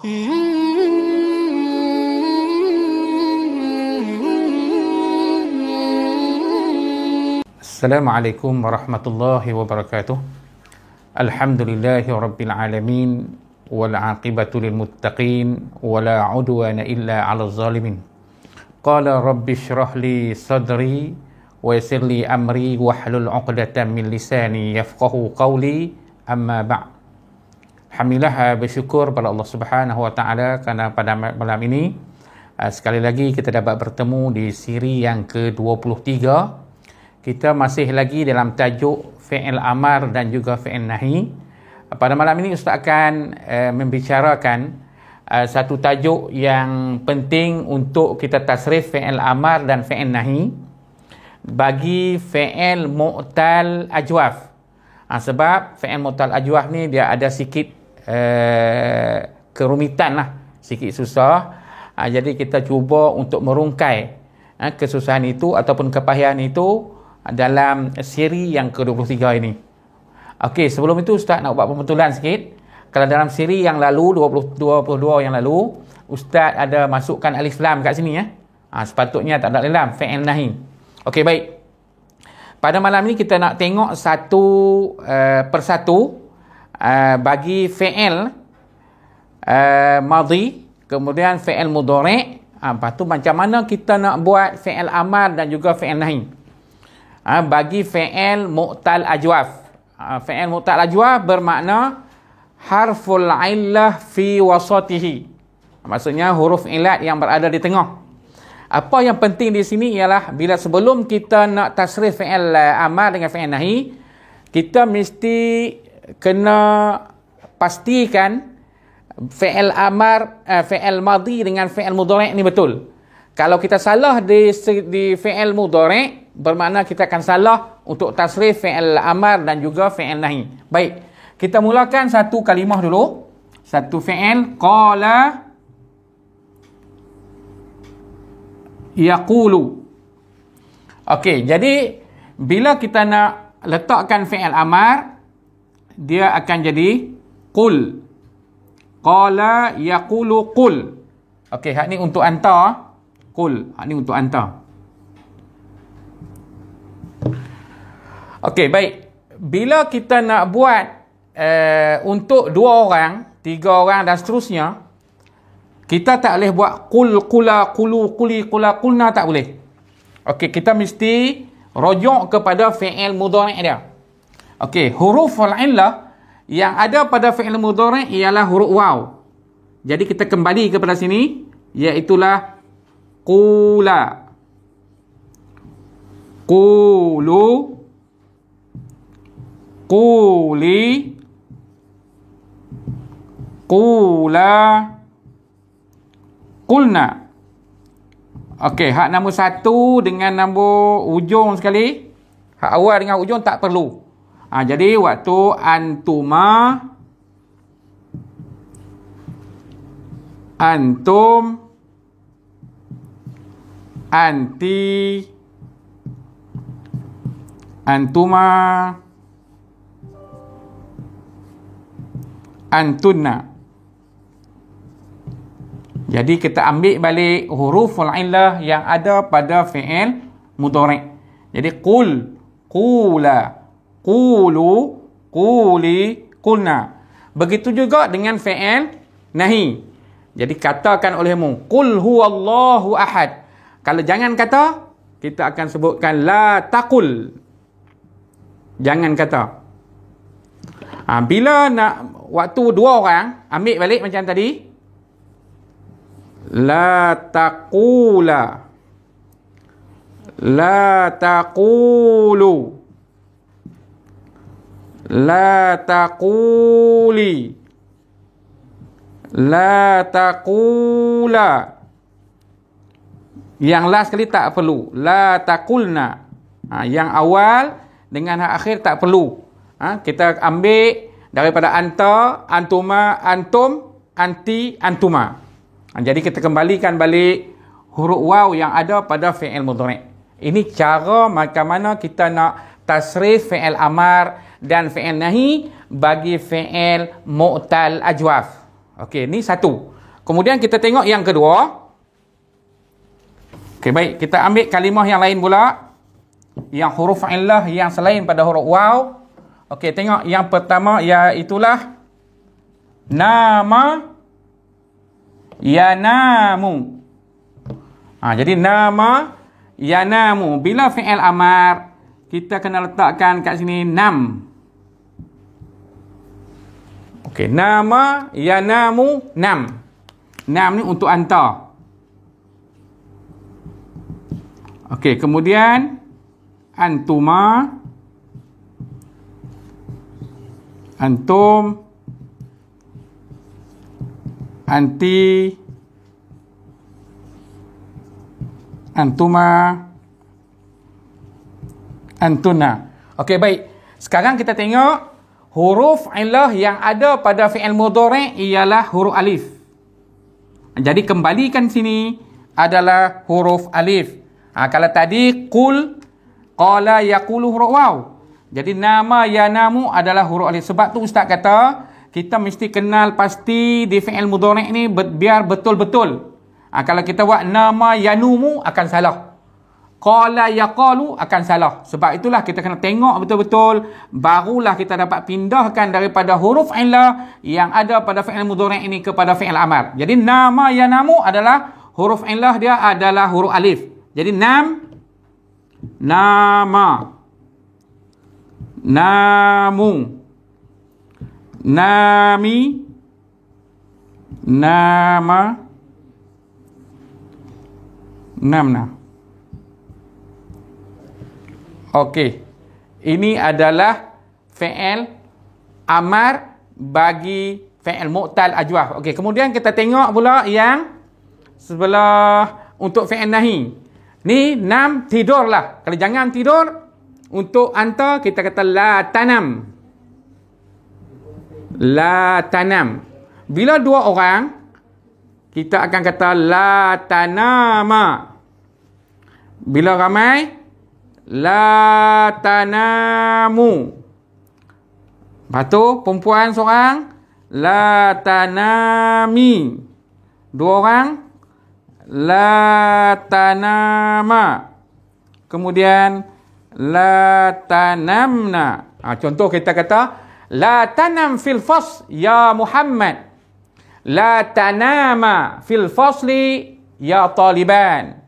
Assalamualaikum warahmatullahi wabarakatuh. Alhamdulillahi rabbil alamin wal aqibatu lil muttaqin wala udwana illa 'alal zalimin. Qala rabbi shrah li sadri wa yassir li amri wahlul 'uqdatam min lisani yafqahu qawli. Amma ba'd. Alhamdulillah, bersyukur pada Allah Subhanahu wa taala kerana pada malam ini sekali lagi kita dapat bertemu di siri yang ke-23. Kita masih lagi dalam tajuk fi'il amar dan juga fi'il nahi. Pada malam ini Ustaz akan membicarakan satu tajuk yang penting untuk kita tasrif fi'il amar dan fi'il nahi bagi fi'il mu'tal ajwaf. Sebab fi'il mu'tal ajwaf ni dia ada sikit kerumitan lah, sikit susah. Jadi kita cuba untuk merungkai kesusahan itu ataupun kepahian itu dalam siri yang ke-23 ini. Okey, sebelum itu Ustaz nak buat pembetulan sikit. Kalau dalam siri yang lalu 22 yang lalu Ustaz ada masukkan alif lam kat sini ya. Sepatutnya tak ada alif lam, fi'il nahi. Okey, baik. Pada malam ini kita nak tengok satu persatu bagi fi'il madhi, kemudian fi'il mudhari'. Lepas tu macam mana kita nak buat fi'il amar dan juga fi'il nahi bagi fi'il mu'tal ajwaf. Fi'il mu'tal ajwaf bermakna harful illah fi wasatihi. Maksudnya huruf ilat yang berada di tengah. Apa yang penting di sini ialah bila sebelum kita nak tasrif fi'il amar dengan fi'il nahi, kita mesti kena pastikan fi'il amar, fi'il madhi dengan fi'il mudhari' ni betul. Kalau kita salah di fi'il mudhari', bermakna kita akan salah untuk tasrif fi'il amar dan juga fi'il nahi. Baik, kita mulakan satu kalimah dulu. Satu fi'il, qala yaqulu. Okey, jadi bila kita nak letakkan fi'il amar, dia akan jadi qul. Qala yaqulu qul. Okey, hak ni untuk anta. Qul, hak ni untuk anta. Okey, baik. Bila kita nak buat untuk 2 orang, 3 orang dan seterusnya, kita tak boleh buat qul, qula, qulu, quli, qula, qulna, tak boleh. Okey, kita mesti rujuk kepada fi'il mudhari' dia. Okey, huruf al-illah yang ada pada fi'il mudhari' ialah huruf waw. Jadi kita kembali kepada sini, iaitulah qula, qulu, quli, qula, qulna. Okey, hak nombor 1 dengan nombor ujung sekali, hak awal dengan ujung tak perlu. Jadi waktu antuma, antum, anti, antuma, antunna. Jadi kita ambil balik huruful illah yang ada pada fi'il mudhari'. Jadi qul, qula, qulu, quli, qulna. Begitu juga dengan fi'il nahi. Jadi katakan olehmu, qul huwallahu ahad. Kalau jangan kata, kita akan sebutkan la taqul. Jangan kata. Bila nak waktu 2 orang, ambil balik macam tadi. La taqula, la taqulu, la taquli, la taqula. Yang last kali tak perlu, la taqulna. Yang awal dengan hak akhir tak perlu. Kita ambil daripada anta, antuma, antum, anti, antuma. Jadi kita kembalikan balik huruf waw yang ada pada fi'il mudhari'. Ini cara macam mana kita nak tasrif fi'il amar dan fi'il nahi bagi fi'il mu'tal ajwaf. Okey, ni satu. Kemudian kita tengok yang kedua. Okey, baik. Kita ambil kalimah yang lain pula. Yang huruf illah yang selain pada huruf waw. Okey, tengok yang pertama iaitulah nama yanamu. Jadi nama yanamu. Bila fi'il amar, kita kena letakkan kat sini nam. Okey, nama yanamu nam. Nam ni untuk anta. Okey, kemudian antuma, antum, anti, antuma, antuna. Okey, baik. Sekarang kita tengok huruf illah yang ada pada fi'il mudhari' ialah huruf alif. Jadi kembalikan sini adalah huruf alif. Kalau tadi qul, qala, yaqulu huruf waw. Jadi nama yanamu adalah huruf alif. Sebab tu ustaz kata kita mesti kenal pasti di fi'il mudhari' ni biar betul-betul. Kalau kita buat nama yanumu akan salah. Qala yaqalu akan salah. Sebab itulah kita kena tengok betul-betul, barulah kita dapat pindahkan daripada huruf illah yang ada pada fi'il mudhari' ini kepada fi'il amar. Jadi nama yanamu adalah huruf illah dia adalah huruf alif. Jadi nama, namu, nami, nama, namna. Okey. Ini adalah fi'il amar bagi fi'il mu'tal ajwaf. Okey, kemudian kita tengok pula yang sebelah untuk fi'il nahi. Ni nam tidurlah. Kalau jangan tidur, untuk anta kita kata la tanam. La tanam. Bila dua orang, kita akan kata la tanama. Bila ramai, la tanamu. Lepas tu perempuan seorang, la tanami. Dua orang, la tanama. Kemudian la tanamna. Contoh kita kata la tanam fil fasl ya Muhammad. La tanama fil fasli ya taliban.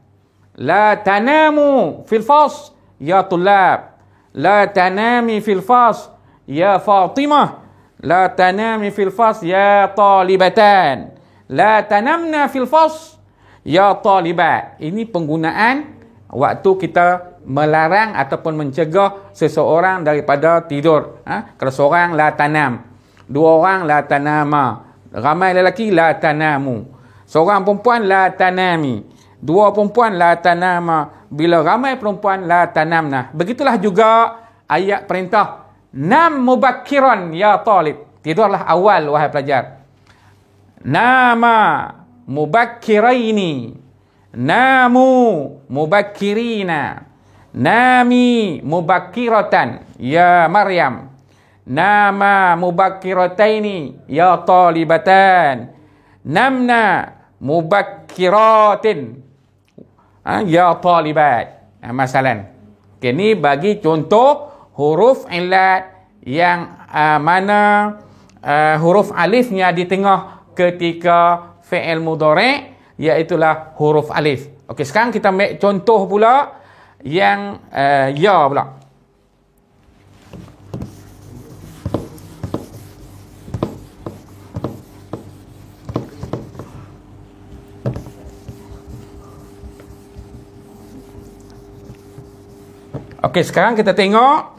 La tanamu fil fasl ya tulab. La tanami fil fasl ya Fatimah. La tanami fil fasl ya talibatan. La tanamna fil fasl ya talibat. Ini penggunaan waktu kita melarang ataupun mencegah seseorang daripada tidur. Kalau seorang la tanam, dua orang la tanama, ramai lelaki la tanamu, seorang perempuan la tanami, dua perempuan la tanama, bila ramai perempuan la tanamna. Begitulah juga ayat perintah nam mubakkiran ya talib. Tidurlah awal wahai pelajar. Nama mubakkiraini, namu mubakkirina, nami mubakkiratan ya Maryam, nama mubakkirataini ya talibatan, namna mubakkiratin ya talibat. Masalan. Okay, ni bagi contoh huruf illat yang mana huruf alifnya di tengah ketika fi'il mudhari', iaitulah huruf alif. Okey, sekarang kita ambil contoh pula yang ya pula. Okey, sekarang kita tengok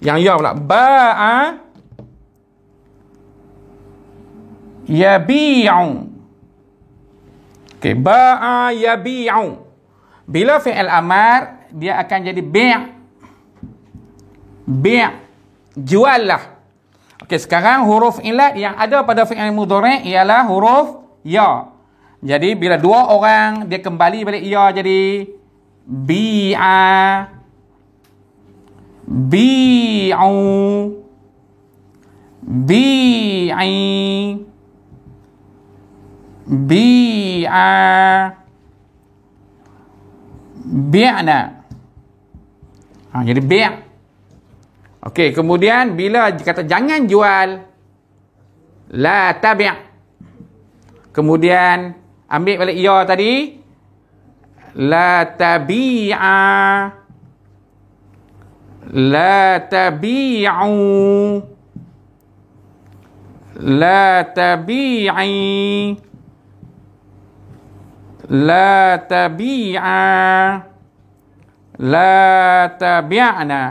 yang ya pula. Ba'a yabi'u. Okey, ba'a yabi'u. Bila fi'il amar, dia akan jadi bi'. Bi'. Jual lah. Okey, sekarang huruf illat yang ada pada fi'il mudhari' ialah huruf ya. Jadi bila dua orang dia kembali balik ya, jadi bi'a, bi'u, bi'i, bi'a, bi'na. Jadi bi'. Okey, kemudian bila kata jangan jual, la tabi'. Kemudian ambil balik ya tadi, la tabi'a, la tabi'u, la tabi'i, la tabi'a, la tabi'na.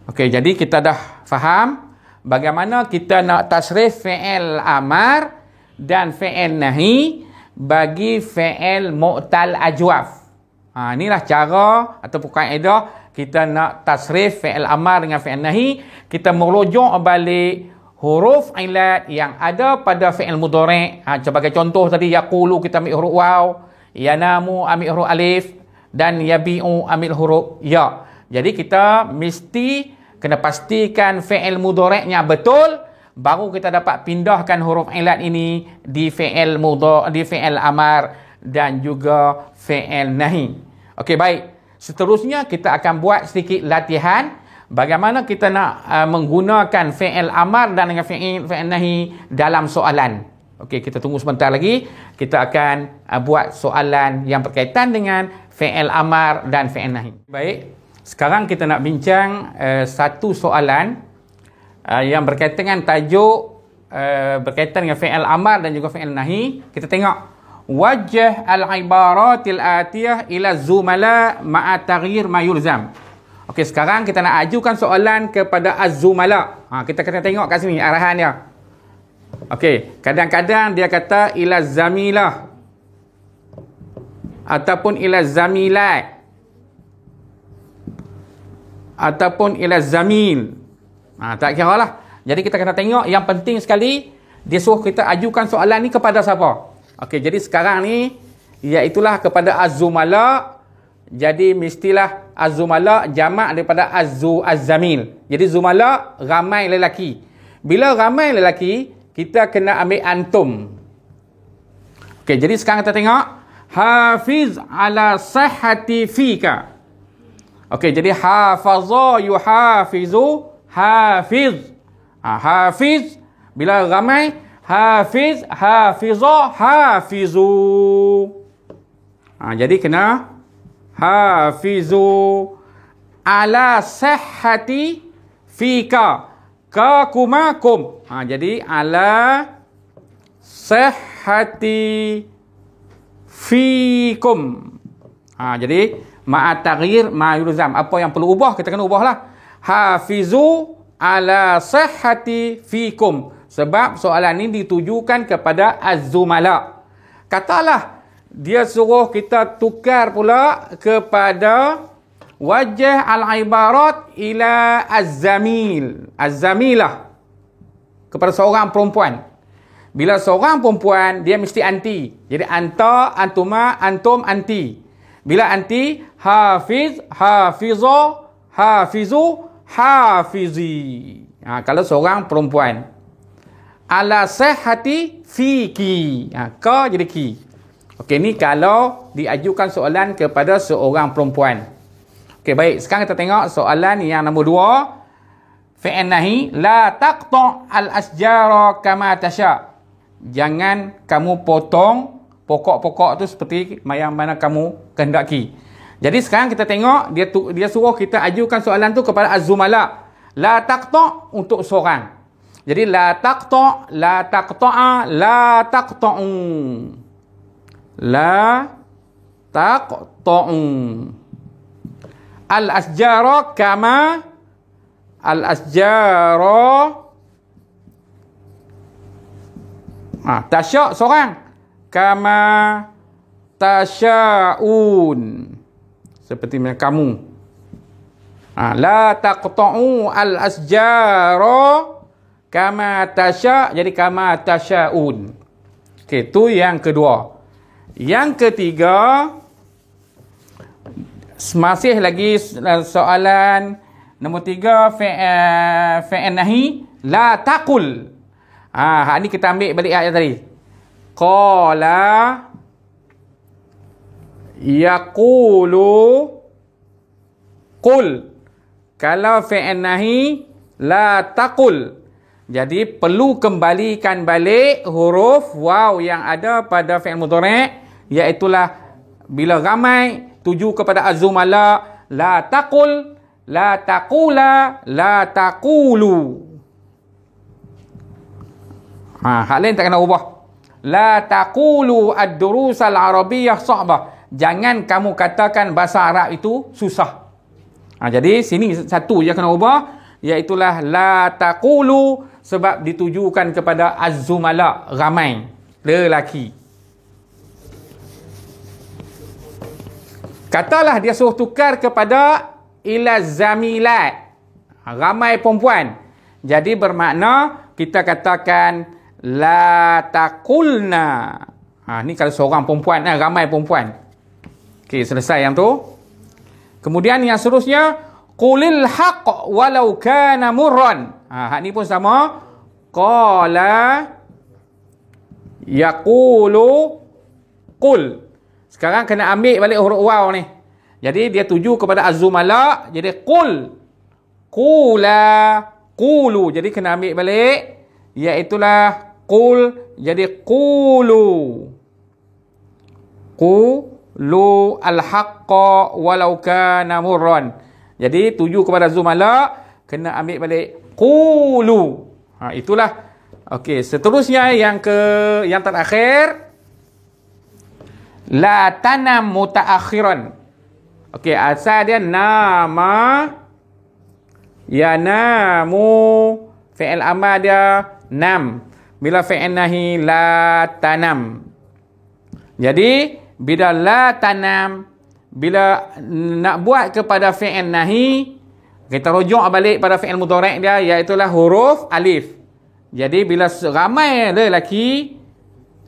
Okey, jadi kita dah faham bagaimana kita nak tasrif fi'il amar dan fi'il nahi bagi fi'il mu'tal ajwaf. Inilah cara ataupun kaedah kita nak tasrif fi'il amar dengan fi'il nahi. Kita merujuk balik huruf ilat yang ada pada fi'il mudhari'. Sebagai contoh tadi, yaqulu kita ambil huruf waw, yanamu ambil huruf alif, dan yabi'u ambil huruf ya. Jadi kita mesti kena pastikan fi'il mudhari'nya betul, baru kita dapat pindahkan huruf ilat ini di fi'il di fi'il amar dan juga fi'il nahi. Okey, baik. Seterusnya kita akan buat sedikit latihan bagaimana kita nak menggunakan fi'il amar dan dengan fi'il nahi dalam soalan. Okey, kita tunggu sebentar lagi. Kita akan buat soalan yang berkaitan dengan fi'il amar dan fi'il nahi. Baik. Sekarang kita nak bincang satu soalan yang berkaitan dengan tajuk berkaitan dengan fi'il amar dan juga fi'il nahi. Kita tengok wajh al-ibaratil atiyah ila zumala ma'a taghyir ma yulzam. Okey, sekarang kita nak ajukan soalan kepada az-zumala. Kita kena tengok kat sini arahan dia. Okey, kadang-kadang dia kata ila zamilah ataupun ila zamilat ataupun ila zamil. Tak kira lah. Jadi kita kena tengok, yang penting sekali dia suruh kita ajukan soalan ni kepada siapa. Okey, jadi sekarang ni iaitulah kepada az-zumala. Jadi mestilah az-zumala jamak daripada az-zamil. Jadi zumala ramai lelaki. Bila ramai lelaki, kita kena ambil antum. Okey, jadi sekarang kita tengok hafiz ala sihhati fika. Okey, jadi hafaza yuhafizu, hafiz. Hafiz bila ramai, hafiz, hafiza, hafizu. Jadi kena hafizu ala sihhati fika, kakumakum. Jadi ala sihhati fikum. Jadi ma'a taghyir ma yulzam. Apa yang perlu ubah, kita kena ubahlah. Hafizu ala sihhati fikum. Sebab soalan ini ditujukan kepada az-zumala. Katalah dia suruh kita tukar pula kepada wajh al-ibarat ila az-zamil, az-zamilah, kepada seorang perempuan. Bila seorang perempuan, dia mesti anti. Jadi anta, antuma, antum, anti. Bila anti, hafiz, hafiza, hafizu, hafizi. Kalau seorang perempuan. Ala sihhati fiki. Ka jadi ki. Okey, ni kalau diajukan soalan kepada seorang perempuan. Okey, baik. Sekarang kita tengok soalan yang nombor 2. Fi'il nahi. La taqta' al-asjara kama tasha'. Jangan kamu potong pokok-pokok tu seperti yang mana kamu kehendaki. Jadi sekarang kita tengok dia suruh kita ajukan soalan tu kepada az-zumala. La taqta' untuk seorang. Jadi la taqta', la taqta'a, la taqta'u. La taqta'u. Al-asjara kama al-asjara tasya' seorang. Kama tasya'un. Seperti macam kamu. La taqta'u al-asjara kama tasya'. Jadi kama tasya'un. Okey, itu yang kedua. Yang ketiga, masih lagi soalan nombor 3, fi'il nahi. La taqul. Hak ni kita ambil balik ayat tadi. Qala yaqulu qul. Kalau fi'il nahi la taqul. Jadi perlu kembalikan balik huruf waw yang ada pada fi'il mudhari', iaitulah bila ramai tuju kepada azumala, la taqul, la taqula, la taqulu. Hak lain tak kena ubah. La taqulu ad-durus al-arabiyyah sa'bah. Jangan kamu katakan bahasa Arab itu susah. Jadi sini satu je kena ubah, iaitulah la taqulu, sebab ditujukan kepada az-zumala, ramai lelaki. Katalah dia suruh tukar kepada ila zamilat, ramai perempuan. Jadi bermakna kita katakan la taqulna. Ni kalau seorang perempuan, ramai perempuan. Okey, selesai yang tu. Kemudian yang seterusnya, qulil haqq walau kana murran. Hak ni pun sama. Qala yaqulu qul. Sekarang kena ambil balik huruf waw ni. Jadi dia tuju kepada az-zumala, jadi qul, qula, qulu. Jadi kena ambil balik, iaitulah qul, jadi qulu. Qulu al-haqqa walau kana murran. Jadi tuju kepada zumala, kena ambil balik qulu. Itulah. Okey, seterusnya yang terakhir, la tanam mutaakhiran. Okey, asal dia nama, yanamu, fi'il amar dia nam. Bila fi'il nahi la tanam. Jadi bila la tanam, bila nak buat kepada fi'il nahi, kita rujuk balik pada fi'il mudhari' dia, iaitulah huruf alif. Jadi bila ramai lelaki,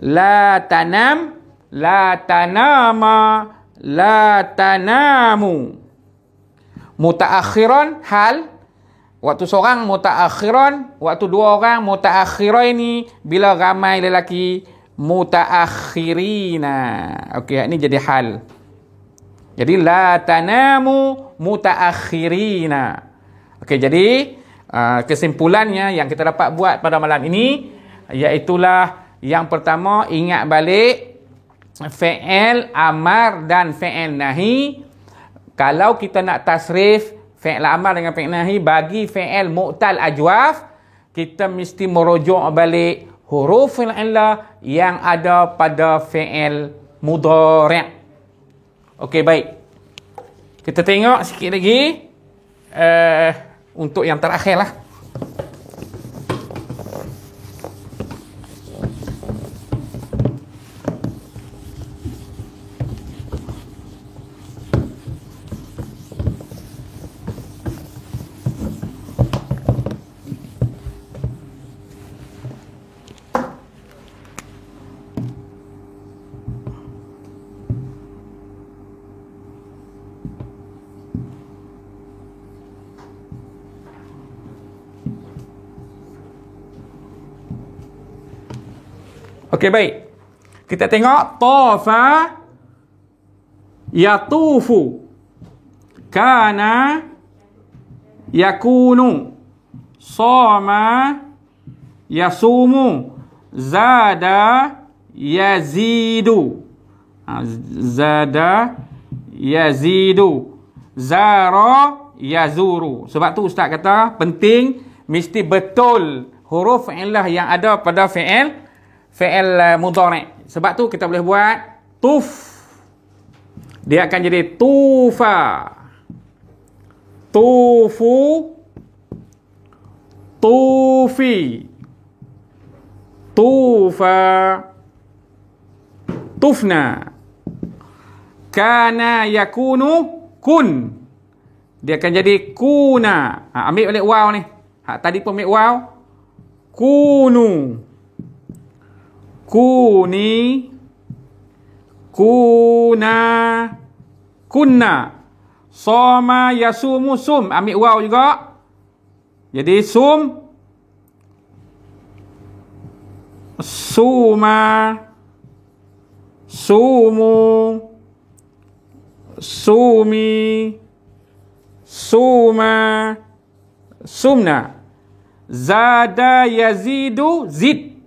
la tanam, la tanama, la tanamu. Mutaakhiran hal, waktu seorang mutaakhiran, waktu dua orang mutaakhiraini, bila ramai lelaki mutaakhirina. Okey, ini jadi hal. Jadi la tanamu mutaakhirina. Okey, jadi kesimpulannya yang kita dapat buat pada malam ini, iaitulah yang pertama, ingat balik fi'il amar dan fi'il nahi. Kalau kita nak tasrif fi'il amar dengan fi'il nahi bagi fi'il mu'tal ajwaf, kita mesti merujuk balik huruf al-illah yang ada pada fi'il mudhari'. Okey, baik. Kita tengok sikit lagi untuk yang terakhir lah. Okey, baik. Kita tengok tafa yatufu, kana yakunu, sama yasumu, zada yazidu. Zada yazidu, zara yazuru. Sebab tu ustaz kata penting mesti betul huruf illah yang ada pada fi'il mudhari'. Sebab tu kita boleh buat tuf, dia akan jadi tufa, tufu, tufi, tufa, tufna. Kana yakunu kun, dia akan jadi kuna. Ambil balik waw ni. Tadi pun ambil waw. Kunu, kuni, kuna, kunna. Soma yasumu sum, ambil waw juga. Jadi sum, suma, sumu, sumi, suma, sumna. Zada yazidu, zid.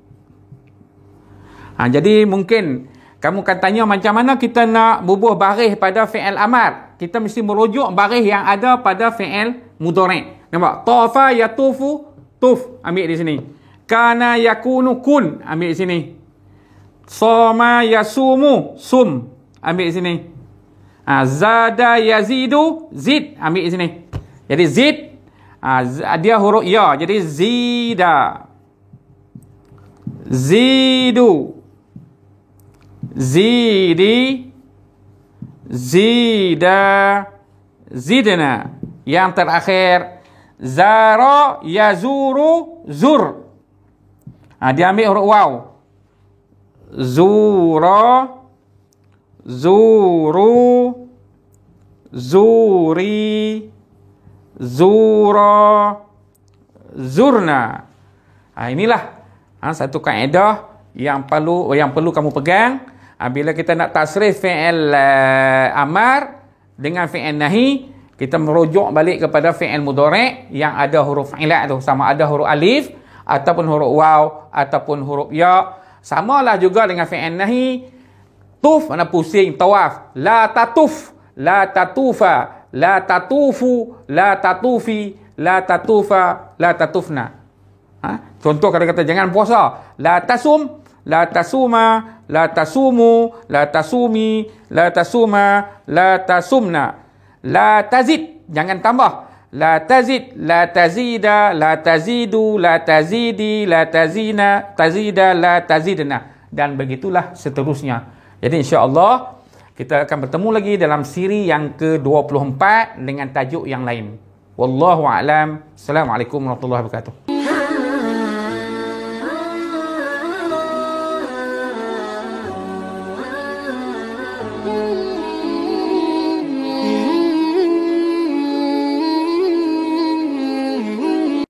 Jadi mungkin kamu akan tanya macam mana kita nak bubuh baris pada fi'il amar. Kita mesti merujuk baris yang ada pada fi'il mudhari'. Nampak? Tafa yatufu, tuf. Ambil di sini. Kana yakunu, kun. Ambil di sini. Soma yasumu, sum. Ambil di sini. Zada yazidu, zid. Ambil di sini. Jadi zid, dia huruf ya. Jadi zida, zidu, zidi, zida, zidna. Yang terakhir, zara yazuru, zur. Dia ambil huruf waw. Zura, zuru, zuri, zura, zurna. Inilah satu kaedah yang perlu kamu pegang. Bila kita nak tasrif fi'il amar dengan fi'il nahi, kita merujuk balik kepada fi'il mudhari' yang ada huruf ilat tu, sama ada huruf alif ataupun huruf waw ataupun huruf ya. Samalah juga dengan fi'il nahi. Tuf, mana pusing, tawaf. La tatuf, la tatufa, la tatufu, la tatufi, la tatufa, la tatufna. Contoh kata-kata jangan puasa. La tasum, la tasuma, la tasumu, la tasumi, la tasuma, la tasumna. La tazid, jangan tambah. La tazid, la tazida, la tazidu, la tazidi, la tazina, tazida, la tazidna. Dan begitulah seterusnya. Jadi insya-Allah kita akan bertemu lagi dalam siri yang ke-24 dengan tajuk yang lain. Wallahu a'lam. Assalamualaikum warahmatullahi wabarakatuh.